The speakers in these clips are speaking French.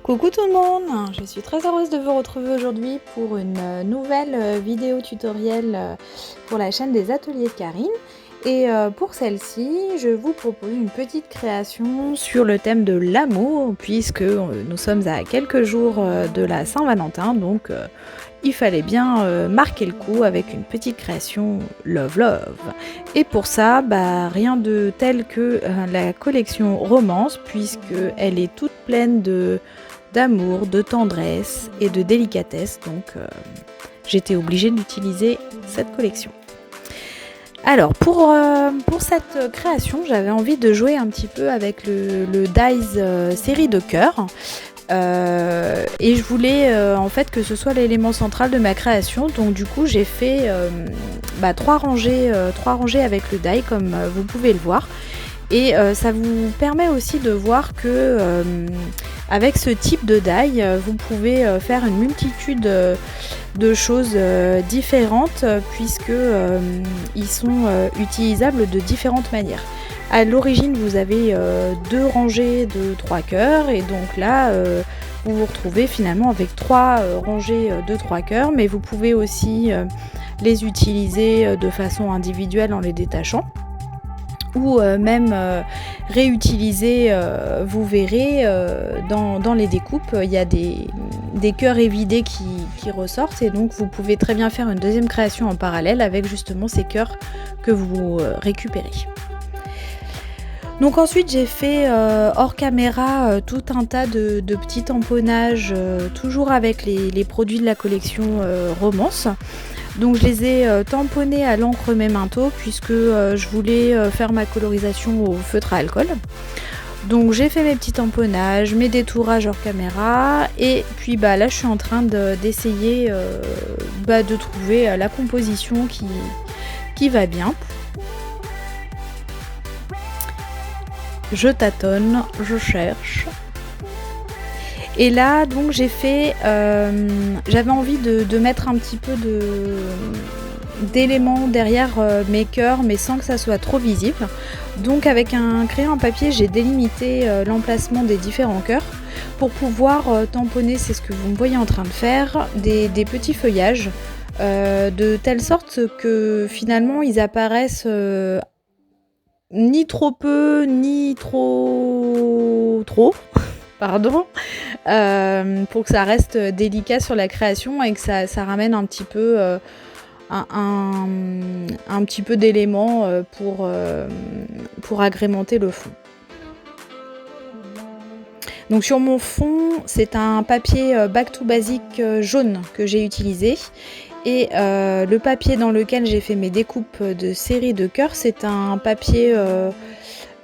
Coucou tout le monde, je suis très heureuse de vous retrouver aujourd'hui pour une nouvelle vidéo tutoriel pour la chaîne des ateliers de Karine. Et pour celle-ci, je vous propose une petite création sur le thème de l'amour, puisque nous sommes à quelques jours de la Saint-Valentin, donc il fallait bien marquer le coup avec une petite création Love Love. Et pour ça, rien de tel que la collection Romance, puisqu'elle est toute pleine d'amour, de tendresse et de délicatesse, donc j'étais obligée d'utiliser cette collection. Alors pour cette création, j'avais envie de jouer un petit peu avec le Dies série de cœurs. Et je voulais en fait que ce soit l'élément central de ma création, donc du coup j'ai fait 3 rangées avec le die comme vous pouvez le voir, et ça vous permet aussi de voir que avec ce type de die vous pouvez faire une multitude de choses différentes, puisque ils sont utilisables de différentes manières. À l'origine, vous avez 2 rangées de 3 cœurs, et donc là, vous vous retrouvez finalement avec 3 rangées de 3 cœurs, mais vous pouvez aussi les utiliser de façon individuelle en les détachant, ou même réutiliser, vous verrez, dans les découpes, il y a des cœurs évidés qui ressortent, et donc vous pouvez très bien faire une deuxième création en parallèle avec justement ces cœurs que vous récupérez. Donc ensuite j'ai fait hors caméra tout un tas de petits tamponnages, toujours avec les produits de la collection Romance. Donc je les ai tamponnés à l'encre Memento, puisque je voulais faire ma colorisation au feutre à alcool. Donc j'ai fait mes petits tamponnages, mes détourages hors caméra, et puis là je suis en train d'essayer de trouver la composition qui va bien. Je tâtonne, je cherche. Et là, donc j'ai fait, j'avais envie de mettre un petit peu d'éléments derrière mes cœurs, mais sans que ça soit trop visible. Donc avec un crayon à papier, j'ai délimité l'emplacement des différents cœurs pour pouvoir tamponner, c'est ce que vous me voyez en train de faire, des petits feuillages, de telle sorte que finalement ils apparaissent ni trop peu, ni trop pardon, pour que ça reste délicat sur la création, et que ça ramène un petit peu un petit peu d'éléments pour agrémenter le fond. Donc sur mon fond, c'est un papier Back to Basic jaune que j'ai utilisé. Et le papier dans lequel j'ai fait mes découpes de série de cœurs, c'est un papier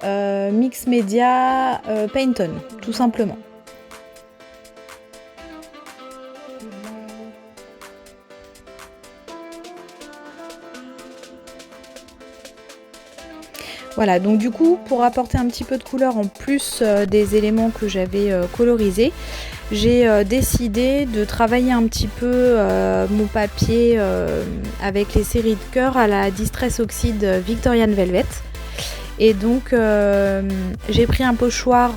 Mix Media Paint On, tout simplement. Voilà, donc du coup, pour apporter un petit peu de couleur en plus des éléments que j'avais colorisés, j'ai décidé de travailler un petit peu mon papier avec les séries de cœurs à la Distress Oxide Victorian Velvet. Et donc j'ai pris un pochoir,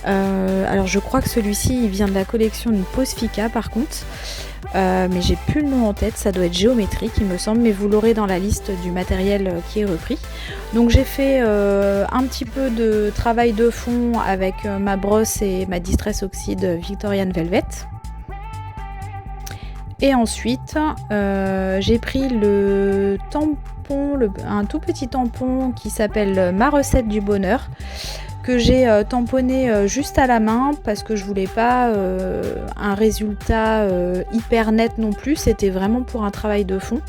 alors je crois que celui-ci il vient de la collection d'une Posfica par contre, mais j'ai plus le nom en tête, ça doit être géométrique il me semble, mais vous l'aurez dans la liste du matériel qui est repris. Donc j'ai fait un petit peu de travail de fond avec ma brosse et ma Distress Oxide Victorian Velvet. Et ensuite j'ai pris le tampon, un tout petit tampon qui s'appelle Ma recette du bonheur, que j'ai tamponné juste à la main, parce que je voulais pas un résultat hyper net non plus, c'était vraiment pour un travail de fond.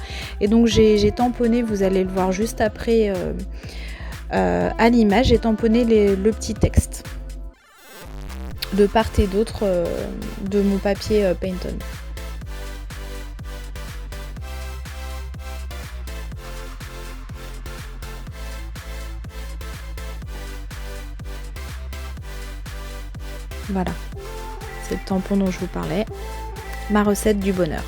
Et donc j'ai tamponné, vous allez le voir juste après à l'image, j'ai tamponné le petit texte de part et d'autre de mon papier Paint On. Voilà, c'est le tampon dont je vous parlais, ma recette du bonheur.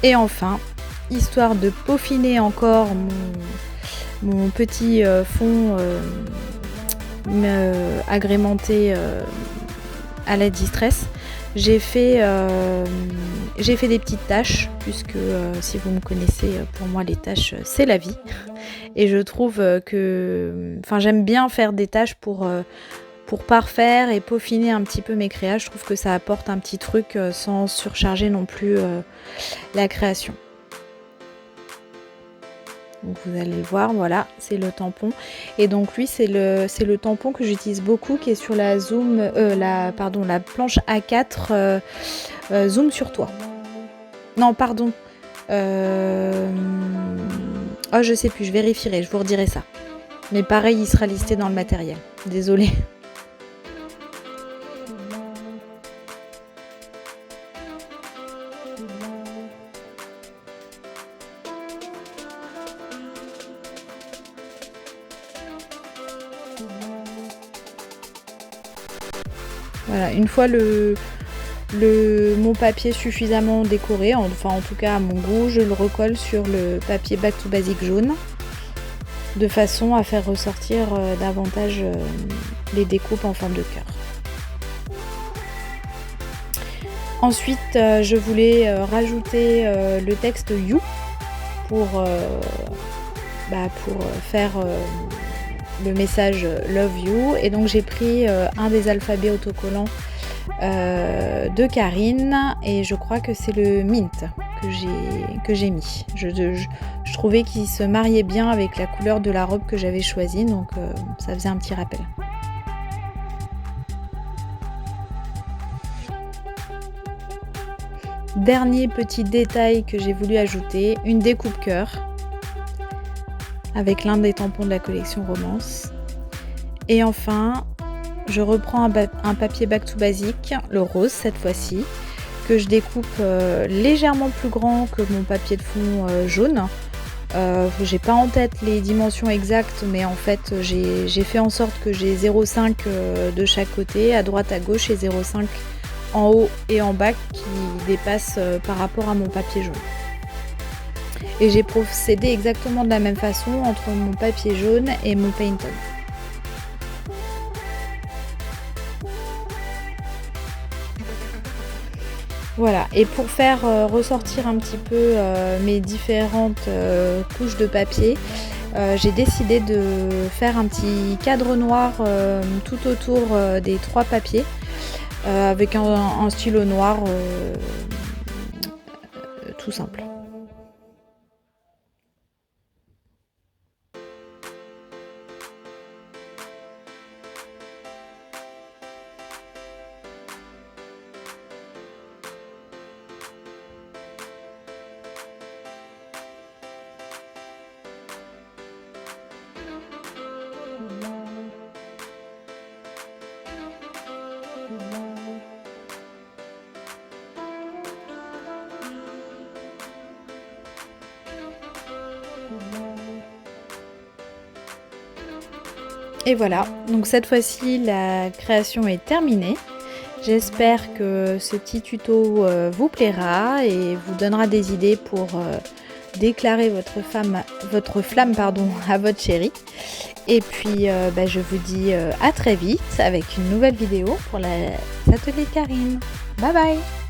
Et enfin, histoire de peaufiner encore mon petit fond agrémenté à la distress, j'ai fait des petites taches, puisque si vous me connaissez, pour moi les taches c'est la vie. Et je trouve j'aime bien faire des taches pour parfaire et peaufiner un petit peu mes créations. Je trouve que ça apporte un petit truc sans surcharger non plus la création. Donc vous allez le voir, voilà, c'est le tampon. Et donc lui, c'est le tampon que j'utilise beaucoup, qui est sur la la planche A4 Zoom sur toi. Non, pardon. Oh, je sais plus, je vérifierai, je vous redirai ça. Mais pareil, il sera listé dans le matériel. Désolée. Voilà, une fois mon papier suffisamment décoré, enfin en tout cas à mon goût, je le recolle sur le papier Back to Basic jaune, de façon à faire ressortir davantage les découpes en forme de cœur. Ensuite, je voulais rajouter le texte You pour faire le message Love You, et donc j'ai pris un des alphabets autocollants de Karine, et je crois que c'est le Mint que j'ai mis. Je trouvais qu'il se mariait bien avec la couleur de la robe que j'avais choisie, donc ça faisait un petit rappel. Dernier petit détail que j'ai voulu ajouter, une découpe cœur avec l'un des tampons de la collection Romance. Et enfin, je reprends un papier Back to Basic, le rose cette fois-ci, que je découpe légèrement plus grand que mon papier de fond jaune. J'ai pas en tête les dimensions exactes, mais en fait j'ai fait en sorte que j'ai 0,5 de chaque côté, à droite à gauche, et 0,5 en haut et en bas qui dépassent par rapport à mon papier jaune. Et j'ai procédé exactement de la même façon entre mon papier jaune et mon paint on. Voilà, et pour faire ressortir un petit peu mes différentes couches de papier, j'ai décidé de faire un petit cadre noir tout autour des 3 papiers avec un stylo noir tout simple. Et voilà, donc cette fois-ci la création est terminée. J'espère que ce petit tuto vous plaira et vous donnera des idées pour déclarer votre flamme à votre chéri. Et puis je vous dis à très vite avec une nouvelle vidéo pour les ateliers Karine. Bye bye!